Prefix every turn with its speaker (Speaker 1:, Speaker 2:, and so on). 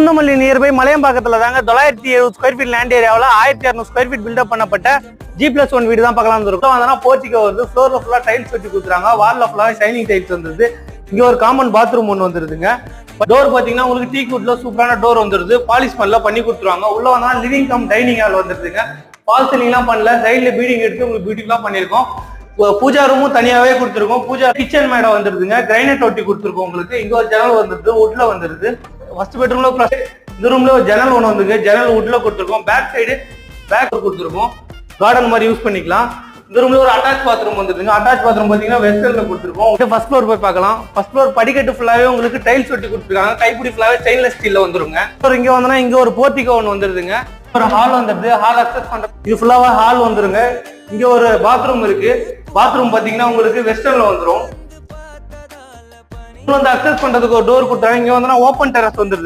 Speaker 1: Poonamallee nearby மலையம்பாக்கத்துல தாங்க 970 square feet land ஏரியாவில் 1600 square feet build up பண்ணப்பட்ட G+1 வீடு தான் பார்க்கலாம் இருக்கும். அதனால போர்ட்டிகோ வருது, ஃப்ளோர்ல ஃபுல்லா டைல்ஸ் வச்சு கொடுத்துறாங்க, வால்ல ஃபுல்லா ஷைனிங் டைல்ஸ் வந்துருது. இங்க ஒரு காமன் பாத்ரூம் ஒன்று வந்துருதுங்க. டோர் பாத்தீங்கன்னா உங்களுக்கு டீ குட்ல சூப்பரான டோர் வந்துருது, பாலிஷ் பண்ணி கொடுத்துருவாங்க. உள்ள வந்தா லிவிங் கம் டைனிங் ஹால் வந்துருதுங்க. பால் சீலிங்லாம் பண்ணல, சைட்ல பீடிங் எடுத்து உங்களுக்கு பியூட்டிஃபுல்லா பண்ணிருக்கோம். பூஜா ரூமும் தனியாவே கொடுத்துருக்கோம். பூஜா கிச்சன் மேடம் வந்துருதுங்க, கிரைனைட் ஒட்டி கொடுத்துருக்கோம் உங்களுக்கு. இங்க ஒரு ஜன்னல் வந்துருது, வுட்ல வந்துருது. ஃபர்ஸ்ட் பெட்ரூம்ல இந்த ரூம்ல ஒரு ஜன்னல் ஒன்று வந்துருக்கு, ஜன்னல் வுட்ல கொடுத்துருக்கோம். பேக் சைடு பேக் கொடுத்துருக்கோம், கார்டன் மாதிரி யூஸ் பண்ணிக்கலாம். இந்த ரூம்ல ஒரு அட்டாச் பாத்ரூம் வந்துருங்க. அட்டாச் பாத்ரூம் பாத்தீங்கன்னா வெஸ்டர்ன்ல கொடுத்துருக்கோம். ஃபர்ஸ்ட் ஃப்ளோர் போய் பார்க்கலாம். ஃபர்ஸ்ட் ஃப்ளோர் படிக்கட்டு ஃபுல்லாவே உங்களுக்கு டைல்ஸ் ஒட்டி கொடுத்துருக்காங்க, கைப்பிடி ஃபுல்லாவே ஸ்டெயின்லெஸ் ஸ்டீல்ல வந்துருங்க. இங்க வந்தோம்னா இங்க ஒரு போர்ட்டிகோ ஒன்று வந்துருதுங்க, ஒரு ஹால் வந்துருது. ஹால் அக்சஸ் பண்றது இது ஃபுல்லாவா ஹால் வந்துருங்க. இங்க ஒரு பாத்ரூம் இருக்கு. பாத்ரூம் பாத்தீங்கன்னா உங்களுக்கு வெஸ்டர்ன்ல வந்துரும். அக்சஸ் பண்றதுக்கு ஒரு டோர் கொடுத்தாங்க. இங்க வந்தோம்னா ஓப்பன் டெரஸ் வந்துருது.